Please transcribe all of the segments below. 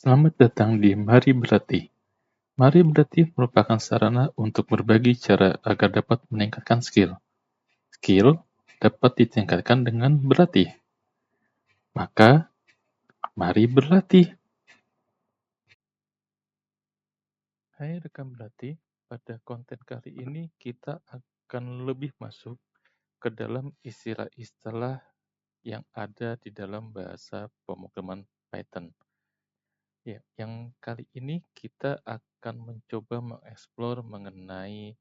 Selamat datang di Mari Berlatih. Mari Berlatih merupakan sarana untuk berbagi cara agar dapat meningkatkan skill. Skill dapat ditingkatkan dengan berlatih. Maka, mari berlatih. Hai rekan berlatih, pada konten kali ini kita akan lebih masuk ke dalam istilah-istilah yang ada di dalam bahasa pemrograman Python. Ya, yang kali ini kita akan mencoba mengeksplor mengenai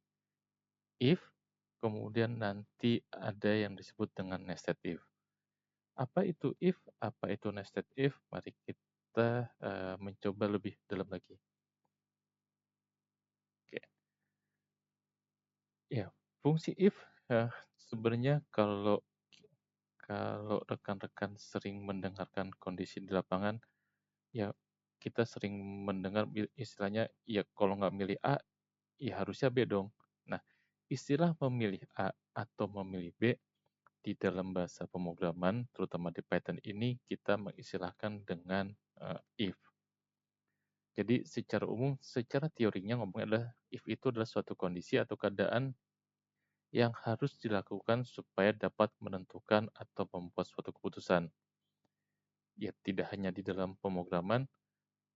if, kemudian nanti ada yang disebut dengan nested if. Apa itu if? Apa itu nested if? Mari kita mencoba lebih dalam lagi. Oke. Ya, fungsi if sebenarnya kalau kalau rekan-rekan sering mendengarkan kondisi di lapangan, ya kita sering mendengar istilahnya, ya kalau nggak milih A, ya harusnya B dong. Nah, istilah memilih A atau memilih B di dalam bahasa pemrograman, terutama di Python ini, kita mengistilahkan dengan if. Jadi secara umum, secara teorinya ngomongnya adalah if itu adalah suatu kondisi atau keadaan yang harus dilakukan supaya dapat menentukan atau membuat suatu keputusan. Ya, tidak hanya di dalam pemrograman,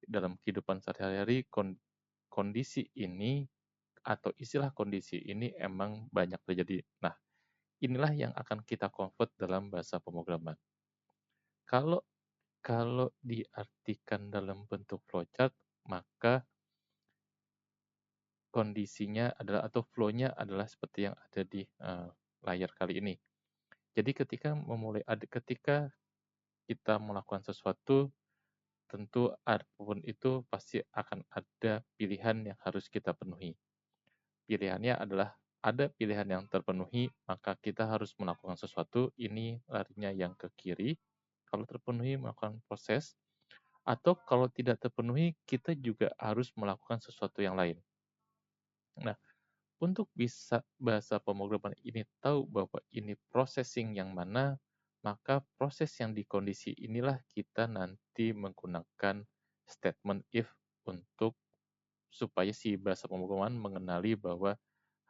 dalam kehidupan sehari-hari, kondisi ini atau istilah kondisi ini emang banyak terjadi. Nah, inilah yang akan kita convert dalam bahasa pemrograman. Kalau Kalau diartikan dalam bentuk flowchart, maka kondisinya adalah atau flow-nya adalah seperti yang ada di layar kali ini. Jadi ketika kita melakukan sesuatu, tentu apapun itu pasti akan ada pilihan yang harus kita penuhi. Pilihannya adalah ada pilihan yang terpenuhi, maka kita harus melakukan sesuatu, ini larinya yang ke kiri. Kalau terpenuhi, melakukan proses. Atau kalau tidak terpenuhi, kita juga harus melakukan sesuatu yang lain. Nah, untuk bisa bahasa pemrograman ini tahu bahwa ini processing yang mana, maka proses yang di kondisi inilah kita nanti menggunakan statement if untuk supaya si bahasa pemrograman mengenali bahwa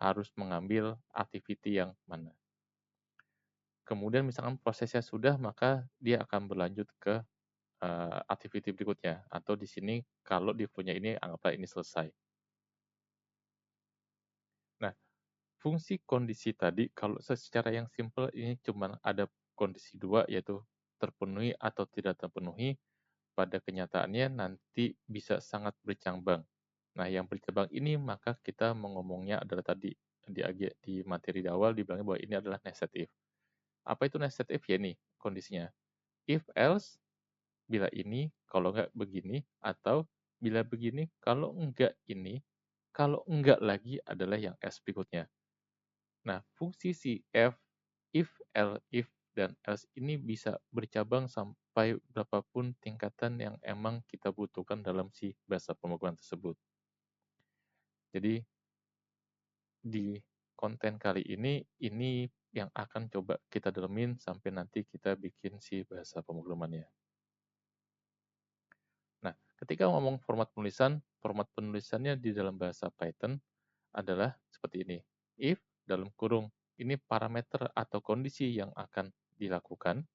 harus mengambil activity yang mana. Kemudian misalkan prosesnya sudah, maka dia akan berlanjut ke activity berikutnya, atau di sini kalau di flow-nya ini anggaplah ini selesai. Nah, fungsi kondisi tadi kalau secara yang simple ini cuma ada kondisi dua, yaitu terpenuhi atau tidak terpenuhi. Pada kenyataannya nanti bisa sangat bercabang. Nah, yang bercabang ini maka kita mengomongnya adalah tadi di materi di awal dibilangnya bahwa ini adalah nested if. Apa itu nested if? Ya nih kondisinya. If else, bila ini, kalau enggak begini, atau bila begini, kalau enggak ini, kalau enggak lagi adalah yang else berikutnya. Nah, fungsi si if, if, dan else ini bisa bercabang sampai berapapun tingkatan yang emang kita butuhkan dalam si bahasa pemrograman tersebut. Jadi, di konten kali ini yang akan coba kita dalemin sampai nanti kita bikin si bahasa pemrogramannya. Nah, ketika ngomong format penulisannya di dalam bahasa Python adalah seperti ini. If dalam kurung, ini parameter atau kondisi yang akan dilakukan,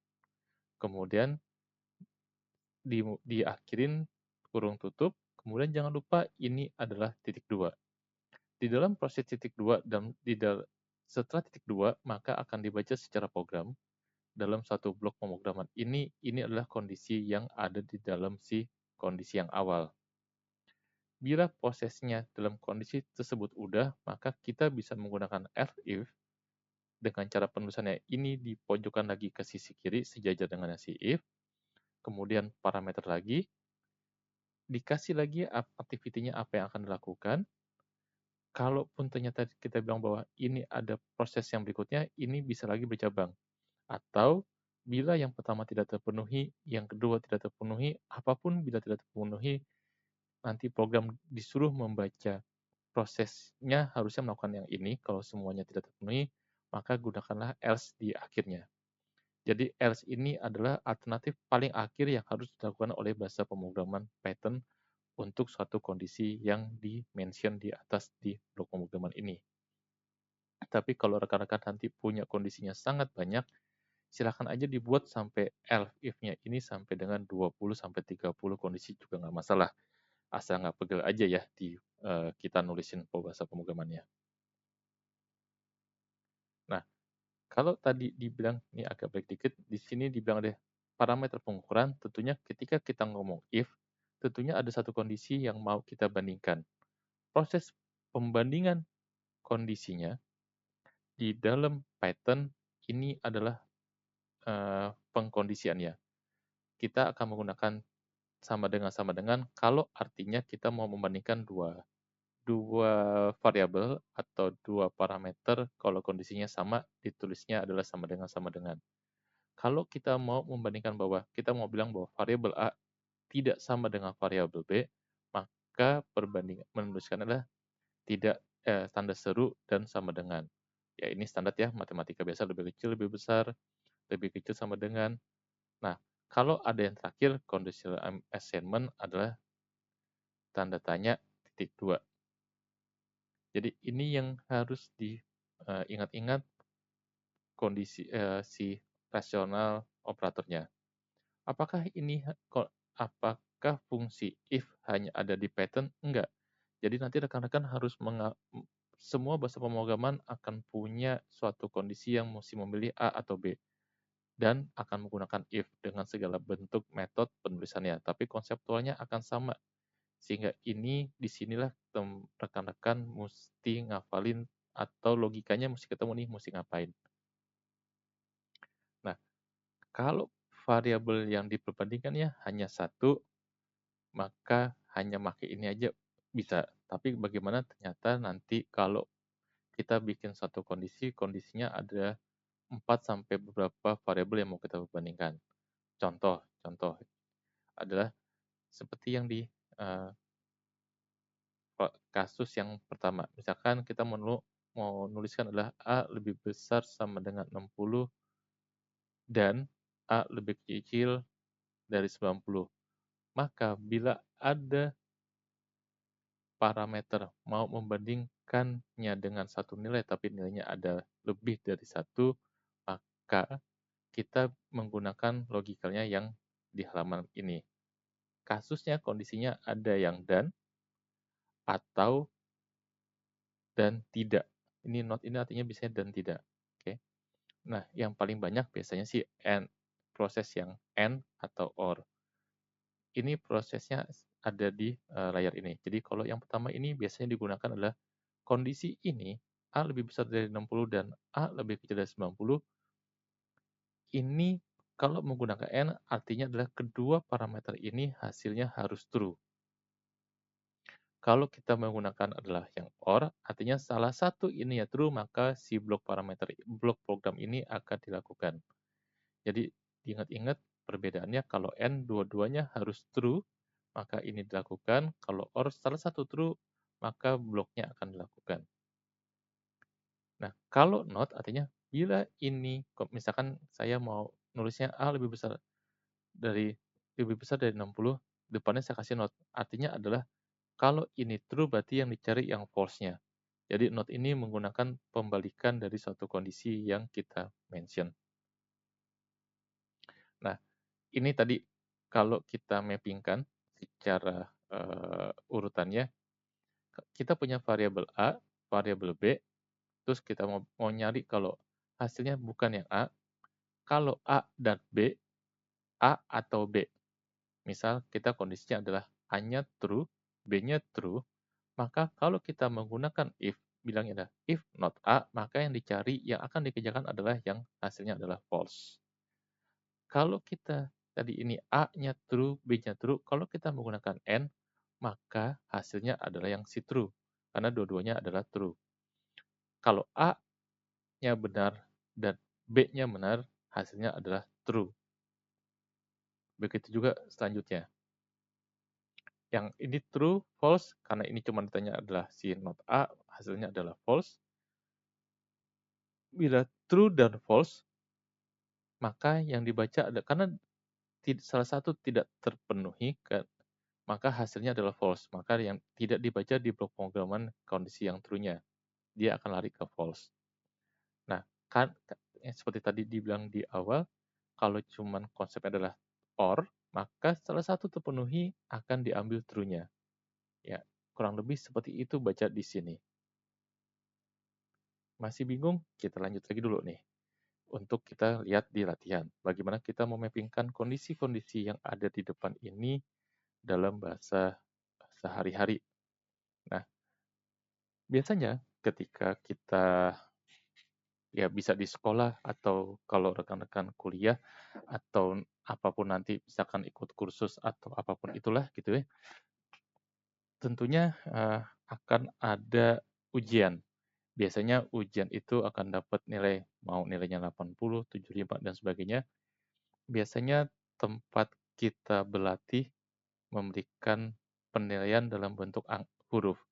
kemudian diakhirin kurung tutup, kemudian jangan lupa ini adalah titik dua. Di dalam proses titik dua dan setelah titik dua, maka akan dibaca secara program dalam satu blok pemrograman ini adalah kondisi yang ada di dalam si kondisi yang awal. Bila prosesnya dalam kondisi tersebut udah, maka kita bisa menggunakan else if dengan cara penulisannya ini dipojokkan lagi ke sisi kiri sejajar dengan si if, kemudian parameter lagi, dikasih lagi activity-nya apa yang akan dilakukan. Kalaupun ternyata kita bilang bahwa ini ada proses yang berikutnya, ini bisa lagi bercabang. Atau bila yang pertama tidak terpenuhi, yang kedua tidak terpenuhi, apapun bila tidak terpenuhi, nanti program disuruh membaca prosesnya harusnya melakukan yang ini. Kalau semuanya tidak terpenuhi, maka gunakanlah else di akhirnya. Jadi else ini adalah alternatif paling akhir yang harus dilakukan oleh bahasa pemrograman Python untuk suatu kondisi yang di-mention di atas di blok pemrograman ini. Tapi kalau rekan-rekan nanti punya kondisinya sangat banyak, silakan aja dibuat sampai else if-nya ini sampai dengan 20 sampai 30 kondisi juga nggak masalah. Asal nggak pegel aja ya di kita nulisin bahasa pemrogramannya. Nah, kalau tadi dibilang, ini agak break dikit, di sini dibilang ada parameter pengukuran, tentunya ketika kita ngomong if, tentunya ada satu kondisi yang mau kita bandingkan. Proses pembandingan kondisinya di dalam Python ini adalah pengkondisiannya. Kita akan menggunakan sama dengan kalau artinya kita mau membandingkan dua dua variabel atau dua parameter kalau kondisinya sama ditulisnya adalah sama dengan. Kalau kita mau membandingkan bahwa kita mau bilang bahwa variabel A tidak sama dengan variabel B, maka perbandingan menuliskan adalah tidak tanda seru dan sama dengan. Ya ini standar ya, matematika biasa lebih kecil, lebih besar, lebih kecil sama dengan. Nah, kalau ada yang terakhir, conditional assignment adalah tanda tanya titik dua. Jadi ini yang harus diingat-ingat kondisi si rasional operatornya. Apakah ini apakah fungsi if hanya ada di Python? Enggak. Jadi nanti rekan-rekan harus semua bahasa pemrograman akan punya suatu kondisi yang mesti memilih A atau B dan akan menggunakan if dengan segala bentuk metode penulisannya, tapi konseptualnya akan sama. Sehingga ini disinilah rekan-rekan mesti ngafalin atau logikanya mesti ketemu nih, mesti ngapain. Nah, kalau variabel yang diperbandingkannya hanya satu, maka hanya pakai ini aja bisa. Tapi bagaimana ternyata nanti kalau kita bikin satu kondisi, kondisinya ada 4 sampai beberapa variabel yang mau kita perbandingkan. Contoh adalah seperti yang di kasus yang pertama. Misalkan kita mau nuliskan adalah A lebih besar sama dengan 60 dan A lebih kecil dari 90. Maka bila ada parameter mau membandingkannya dengan satu nilai tapi nilainya ada lebih dari satu, maka kita menggunakan logikalnya yang di halaman ini. Kasusnya, kondisinya ada yang dan, atau, dan tidak. Ini not ini artinya biasanya dan tidak. Oke. Nah, yang paling banyak biasanya sih and, proses yang and atau or. Ini prosesnya ada di layar ini. Jadi kalau yang pertama ini biasanya digunakan adalah kondisi ini, A lebih besar dari 60 dan A lebih kecil dari 90, ini kalau menggunakan and artinya adalah kedua parameter ini hasilnya harus true. Kalau kita menggunakan adalah yang or, artinya salah satu ini ya true, maka si blok program ini akan dilakukan. Jadi diingat-ingat perbedaannya kalau and dua-duanya harus true, maka ini dilakukan. Kalau or salah satu true, maka bloknya akan dilakukan. Nah, kalau not artinya bila ini, misalkan saya mau nulisnya A lebih besar dari 60, depannya saya kasih not. Artinya adalah kalau ini true berarti yang dicari yang false-nya. Jadi not ini menggunakan pembalikan dari suatu kondisi yang kita mention. Nah, ini tadi kalau kita mappingkan secara urutannya, kita punya variabel A, variabel B, terus kita mau nyari kalau hasilnya bukan yang A, kalau A dan B, A atau B. Misal kita kondisinya adalah A-nya true, B-nya true, maka kalau kita menggunakan if, bilangnya adalah if not A, maka yang dicari, yang akan dikerjakan adalah yang hasilnya adalah false. Kalau kita tadi ini A-nya true, B-nya true, kalau kita menggunakan AND, maka hasilnya adalah yang si true, karena dua-duanya adalah true. Kalau A-nya benar dan B-nya benar, hasilnya adalah true. Begitu juga selanjutnya. Yang ini true, false, karena ini cuma ditanya adalah si not A, hasilnya adalah false. Bila true dan false, maka yang dibaca ada karena salah satu tidak terpenuhi maka hasilnya adalah false. Maka yang tidak dibaca di blok pemrograman kondisi yang true-nya, dia akan lari ke false. Nah, kan seperti tadi dibilang di awal, kalau cuman konsepnya adalah or, maka salah satu terpenuhi akan diambil true-nya. Ya, kurang lebih seperti itu baca di sini. Masih bingung? Kita lanjut lagi dulu nih. Untuk kita lihat di latihan, bagaimana kita memappingkan kondisi-kondisi yang ada di depan ini dalam bahasa sehari-hari. Nah, biasanya ketika kita ya bisa di sekolah atau kalau rekan-rekan kuliah atau apapun nanti misalkan ikut kursus atau apapun itulah gitu ya, tentunya akan ada ujian. Biasanya ujian itu akan dapat nilai, mau nilainya 80, 75, dan sebagainya. Biasanya tempat kita berlatih memberikan penilaian dalam bentuk huruf.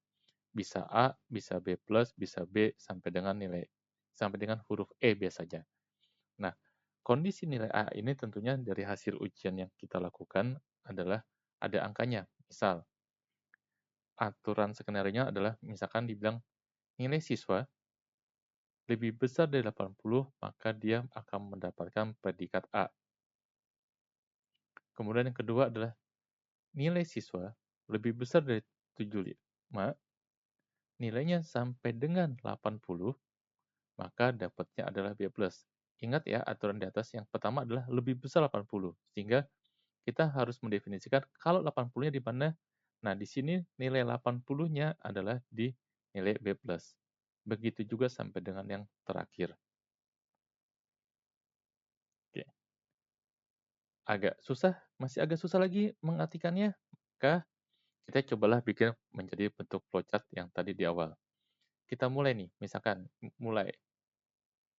Bisa A, bisa B+, bisa B, sampai dengan huruf E biasanya. Nah, kondisi nilai A ini tentunya dari hasil ujian yang kita lakukan adalah ada angkanya. Misal, aturan skenario-nya adalah misalkan dibilang nilai siswa lebih besar dari 80, maka dia akan mendapatkan predikat A. Kemudian yang kedua adalah nilai siswa lebih besar dari 75, nilainya sampai dengan 80, maka dapatnya adalah B+. Ingat ya, aturan di atas yang pertama adalah lebih besar 80, sehingga kita harus mendefinisikan kalau 80-nya di mana. Nah, di sini nilai 80-nya adalah di nilai B+. Begitu juga sampai dengan yang terakhir. Oke. Masih agak susah lagi mengartikannya, maka kita cobalah bikin menjadi bentuk flowchart yang tadi di awal. Kita mulai nih, misalkan mulai.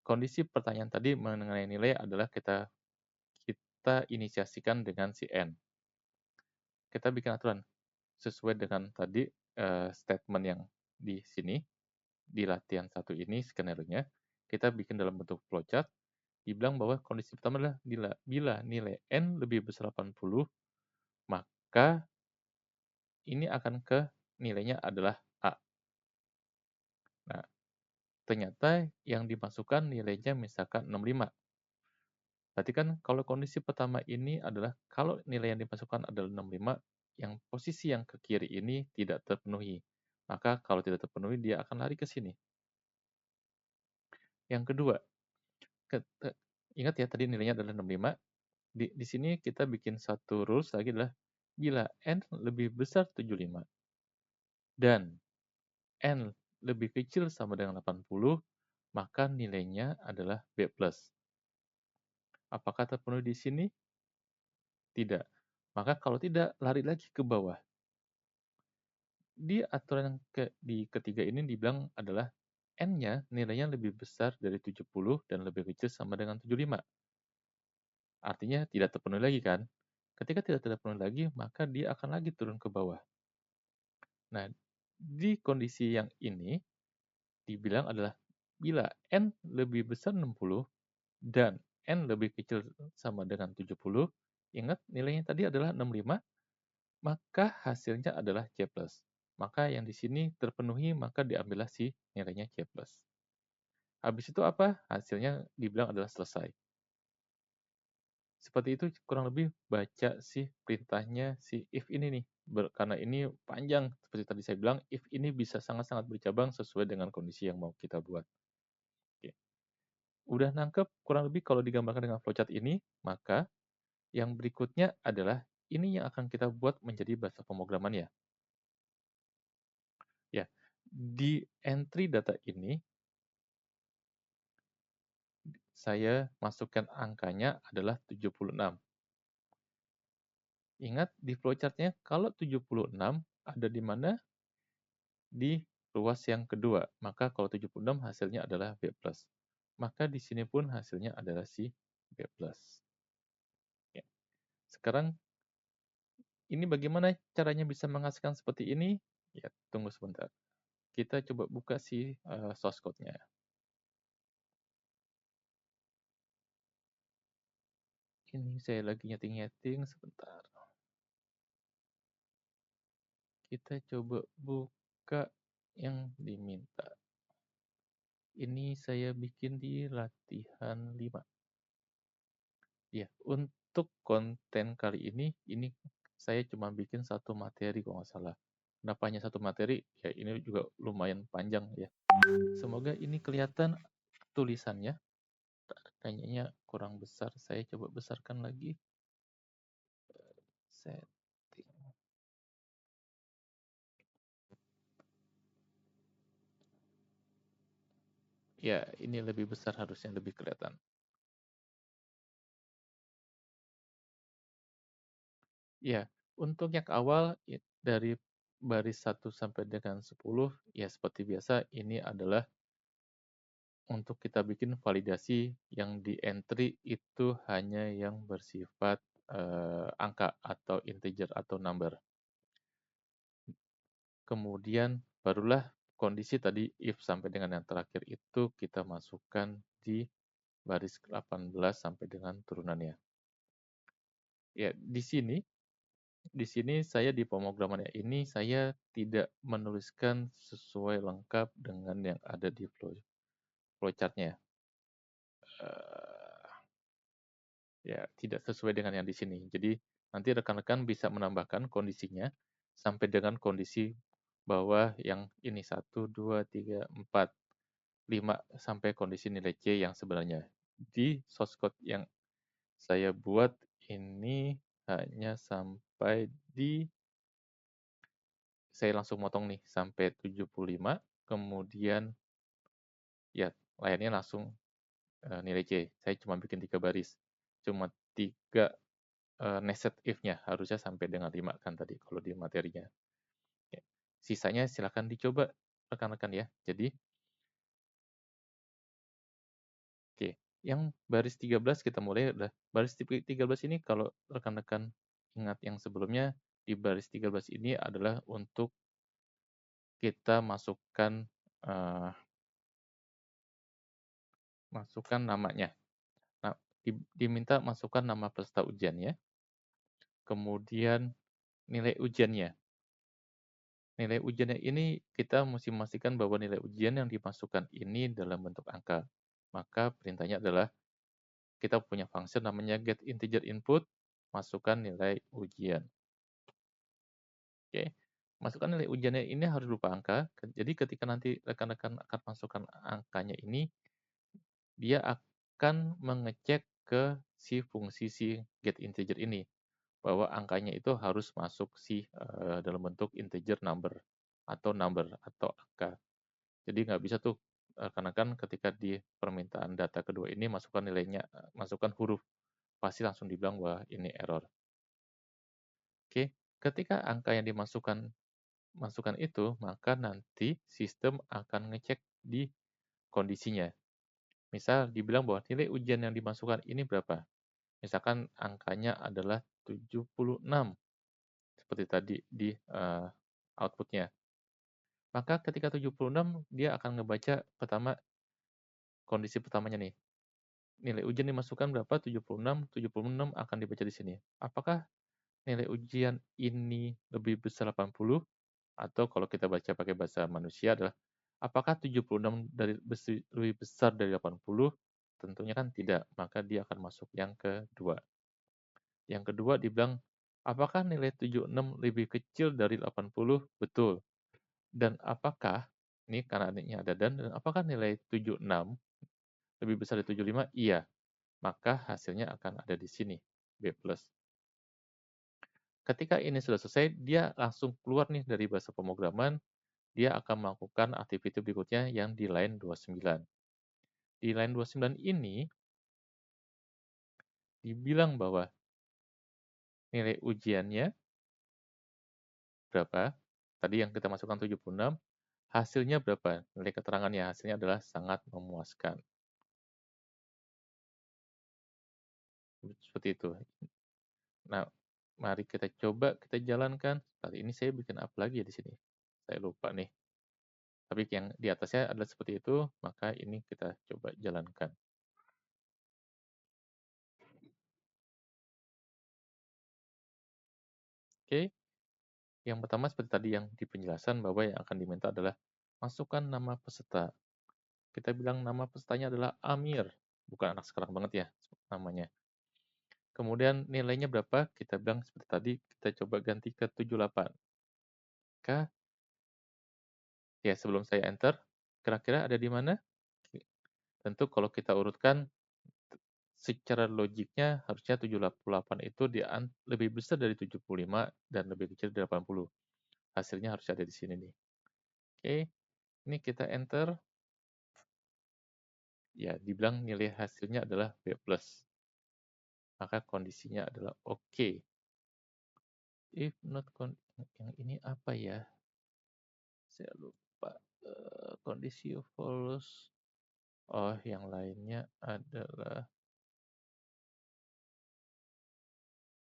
Kondisi pertanyaan tadi mengenai nilai adalah kita inisiasikan dengan si N. Kita bikin aturan sesuai dengan tadi statement yang di sini, di latihan satu ini skenario-nya, kita bikin dalam bentuk flowchart, dibilang bahwa kondisi pertama adalah bila nilai N lebih besar 80, maka ini akan ke nilainya adalah A. Nah, ternyata yang dimasukkan nilainya misalkan 65. Berarti kan kalau kondisi pertama ini adalah kalau nilai yang dimasukkan adalah 65, yang posisi yang ke kiri ini tidak terpenuhi. Maka kalau tidak terpenuhi, dia akan lari ke sini. Yang kedua, ingat ya tadi nilainya adalah 65. Di sini kita bikin satu rules lagi adalah bila N lebih besar 75 dan N lebih kecil sama dengan 80, maka nilainya adalah B+. Apakah terpenuhi di sini? Tidak. Maka kalau tidak, lari lagi ke bawah. Di aturan di ketiga ini dibilang adalah N-nya nilainya lebih besar dari 70 dan lebih kecil sama dengan 75. Artinya tidak terpenuhi lagi kan? Ketika tidak terpenuhi lagi, maka dia akan lagi turun ke bawah. Nah, di kondisi yang ini dibilang adalah bila N lebih besar 60 dan N lebih kecil sama dengan 70, ingat nilainya tadi adalah 65, maka hasilnya adalah C+. Maka yang di sini terpenuhi, maka diambillah si nilainya C+. Habis itu apa? Hasilnya dibilang adalah selesai. Seperti itu kurang lebih baca si perintahnya si if ini nih. Karena ini panjang, seperti tadi saya bilang, if ini bisa sangat-sangat bercabang sesuai dengan kondisi yang mau kita buat. Oke. Udah nangkep kurang lebih kalau digambarkan dengan flowchart ini, maka yang berikutnya adalah ini yang akan kita buat menjadi bahasa pemrograman ya. Ya, di entry data ini saya masukkan angkanya adalah 76. Ingat di flowchart-nya kalau 76 ada di mana? Di ruas yang kedua. Maka kalau 76 hasilnya adalah B+. Maka di sini pun hasilnya adalah si B+. Ya. Sekarang ini bagaimana caranya bisa menghasilkan seperti ini? Ya, tunggu sebentar. Kita coba buka si source code-nya. Ini saya lagi nyeting-nyeting sebentar. Kita coba buka yang diminta. Ini saya bikin di latihan 5. Ya, untuk konten kali ini saya cuma bikin satu materi kalau nggak salah. Kenapa hanya satu materi? Ya ini juga lumayan panjang ya. Semoga ini kelihatan tulisannya. Kayaknya kurang besar. Saya coba besarkan lagi. Setting. Ya, ini lebih besar harusnya lebih kelihatan. Ya, untuk yang awal dari baris 1 sampai dengan 10, ya seperti biasa ini adalah untuk kita bikin validasi yang di entry itu hanya yang bersifat angka atau integer atau number. Kemudian barulah kondisi tadi if sampai dengan yang terakhir itu kita masukkan di baris 18 sampai dengan turunannya. Ya, di sini saya di pemrogramannya ini saya tidak menuliskan sesuai lengkap dengan yang ada di flowchart-nya. Eh, ya, tidak sesuai dengan yang di sini. Jadi nanti rekan-rekan bisa menambahkan kondisinya sampai dengan kondisi bawah yang ini 1, 2, 3, 4, 5 sampai kondisi nilai C yang sebenarnya. Di source code yang saya buat ini hanya sampai di saya langsung motong nih sampai 75, kemudian ya layarnya langsung nilai C. Saya cuma bikin 3 baris. Cuma 3 nested if-nya, harusnya sampai dengan 5 kan tadi kalau di materinya. Ya. Sisanya silakan dicoba rekan-rekan ya. Jadi, oke, yang baris 13 kita mulai udah. Baris 13 ini kalau rekan-rekan ingat yang sebelumnya, di baris 13 ini adalah untuk kita eh, masukkan namanya. Nah, diminta masukkan nama peserta ujiannya, kemudian nilai ujiannya. Nilai ujiannya ini kita mesti memastikan bahwa nilai ujian yang dimasukkan ini dalam bentuk angka. Maka perintahnya adalah kita punya function namanya get integer input, masukkan nilai ujian. Oke. Masukkan nilai ujiannya ini harus berupa angka. Jadi ketika nanti rekan-rekan akan masukkan angkanya ini, dia akan mengecek ke si fungsi si get integer ini bahwa angkanya itu harus masuk dalam bentuk integer number atau angka. Jadi nggak bisa tuh rekan-rekan ketika di permintaan data kedua ini masukkan nilainya, masukkan huruf, pasti langsung dibilang bahwa ini error. Oke, ketika angka yang masukkan itu, maka nanti sistem akan ngecek di kondisinya. Misal dibilang bahwa nilai ujian yang dimasukkan ini berapa? Misalkan angkanya adalah 76, seperti tadi di outputnya. Maka ketika 76, dia akan ngebaca kondisi pertamanya nih. Nilai ujian dimasukkan berapa? 76. 76 akan dibaca di sini. Apakah nilai ujian ini lebih besar 80? Atau kalau kita baca pakai bahasa manusia adalah, apakah 76 lebih besar dari 80? Tentunya kan tidak, maka dia akan masuk yang kedua. Yang kedua dibilang, apakah nilai 76 lebih kecil dari 80? Betul. Dan apakah, ini karena ini ada dan apakah nilai 76 lebih besar dari 75? Iya. Maka hasilnya akan ada di sini, B+. Ketika ini sudah selesai, dia langsung keluar nih dari bahasa pemrograman, dia akan melakukan aktiviti berikutnya yang di line 29. Di line 29 ini, dibilang bahwa nilai ujiannya berapa, tadi yang kita masukkan 76, hasilnya berapa, nilai keterangannya, hasilnya adalah sangat memuaskan. Seperti itu. Nah, mari kita coba, kita jalankan. Kali ini saya bikin apa lagi ya di sini? Saya lupa nih. Tapi yang di atasnya adalah seperti itu, maka ini kita coba jalankan. Oke, yang pertama seperti tadi yang di penjelasan bahwa yang akan diminta adalah masukkan nama peserta. Kita bilang nama pesertanya adalah Amir, bukan anak sekarang banget ya namanya. Kemudian nilainya berapa? Kita bilang seperti tadi, kita coba ganti ke 78. Kah? Ya, sebelum saya enter, kira-kira ada di mana? Tentu kalau kita urutkan secara logiknya harusnya 78 itu lebih besar dari 75 dan lebih kecil dari 80. Hasilnya harus ada di sini nih. Oke, ini kita enter. Ya, dibilang nilai hasilnya adalah B+. Maka kondisinya adalah oke. If not, yang ini apa ya? Saya lupa. Kondisi false. Oh, yang lainnya adalah,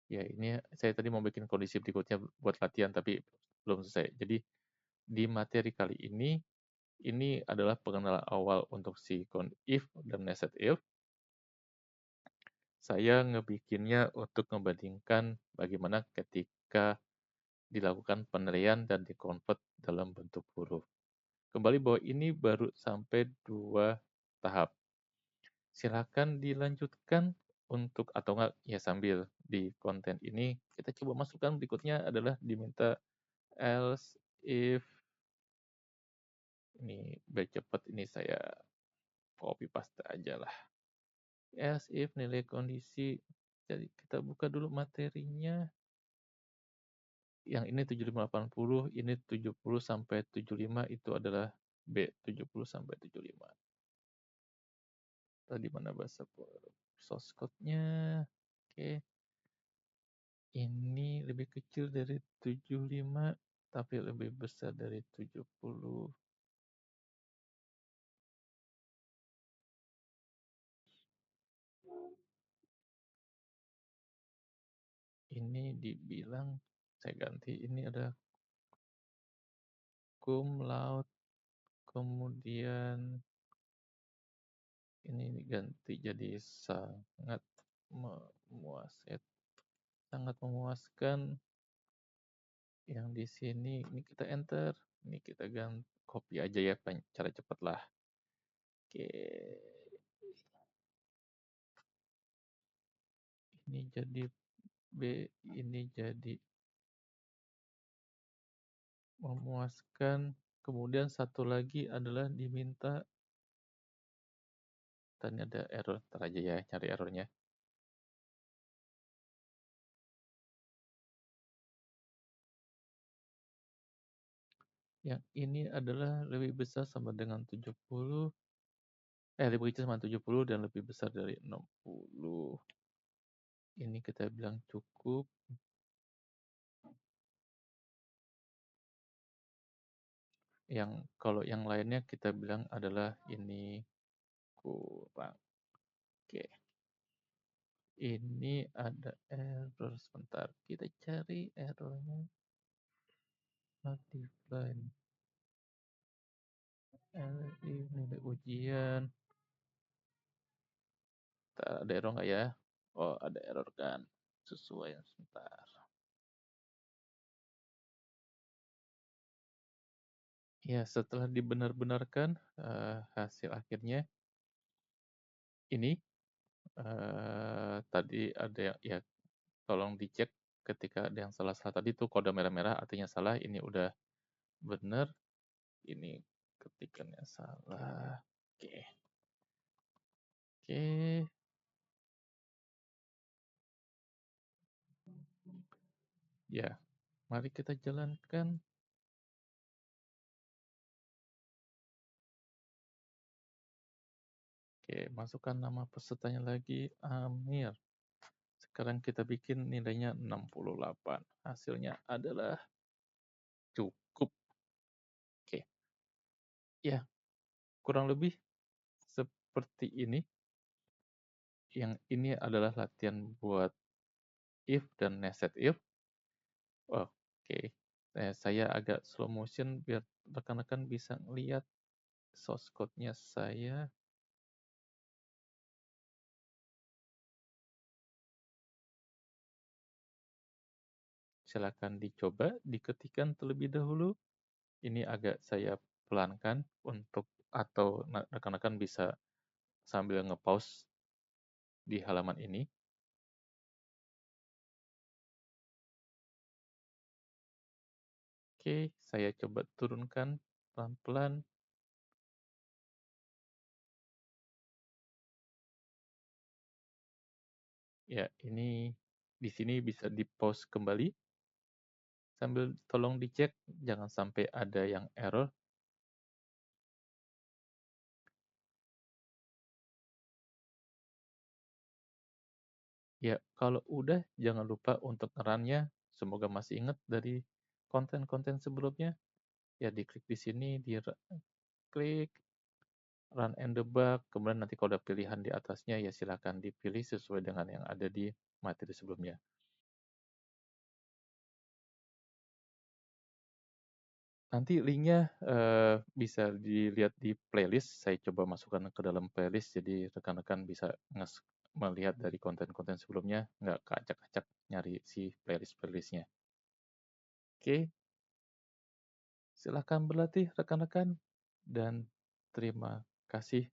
ya ini saya tadi mau bikin kondisi berikutnya buat latihan tapi belum selesai. Jadi di materi kali ini adalah pengenalan awal untuk si if dan nested if. Saya ngebikinnya untuk membandingkan bagaimana ketika dilakukan penilaian dan dikonvert dalam bentuk huruf. Kembali bahwa ini baru sampai 2 tahap. Silakan dilanjutkan untuk atau enggak ya sambil di konten ini kita coba masukkan berikutnya adalah diminta else if, ini biar cepat ini saya copy paste aja lah. Else if nilai kondisi, jadi kita buka dulu materinya. Yang ini 7580, ini 70 sampai 75 itu adalah B, 70 sampai 75. Tadi mana bahasa source code-nya? Oke. Ini lebih kecil dari 75 tapi lebih besar dari 70. Ini dibilang saya ganti, ini ada cum laude, kemudian ini ganti jadi sangat sangat memuaskan. Yang di sini ini kita enter, ini kita ganti copy aja ya, cara cepat lah. Oke, ini jadi B, ini jadi memuaskan. Kemudian satu lagi adalah diminta, tadi ada error, ntar aja ya cari errornya. Yang ini adalah lebih besar sama dengan 70, lebih kecil sama 70 dan lebih besar dari 60. Ini kita bilang cukup. Yang kalau yang lainnya kita bilang adalah ini kurang. Oke. Ini ada error, sebentar. Kita cari errornya. Not defined. Nilai ujian. Ada error nggak ya? Oh, ada error kan. Sesuai, sebentar. Ya, setelah dibenar-benarkan hasil akhirnya ini tadi ada ya, tolong dicek ketika ada yang salah-salah tadi tuh kode merah-merah artinya salah, ini udah benar, ini ketikanya salah. Oke. Oke. Ya, mari kita jalankan. Oke, masukkan nama pesertanya lagi, Amir. Sekarang kita bikin nilainya 68. Hasilnya adalah cukup. Oke. Ya, kurang lebih seperti ini. Yang ini adalah latihan buat if dan nested if. Oke. Saya agak slow motion biar rekan-rekan bisa lihat source code-nya saya. silakan dicoba diketikkan terlebih dahulu. Ini agak saya pelankan untuk atau rekan-rekan bisa sambil nge-pause di halaman ini. Oke, saya coba turunkan pelan-pelan. Ya, ini di sini bisa di-pause kembali, sambil tolong dicek jangan sampai ada yang error. Ya, kalau udah jangan lupa untuk nge-run-nya, semoga masih ingat dari konten-konten sebelumnya. Ya, diklik di sini, klik run and debug, kemudian nanti kalau ada pilihan di atasnya ya silakan dipilih sesuai dengan yang ada di materi sebelumnya. Nanti linknya bisa dilihat di playlist, saya coba masukkan ke dalam playlist, jadi rekan-rekan bisa melihat dari konten-konten sebelumnya, nggak keacak-acak nyari si playlist-playlistnya. Oke, silakan berlatih rekan-rekan, dan terima kasih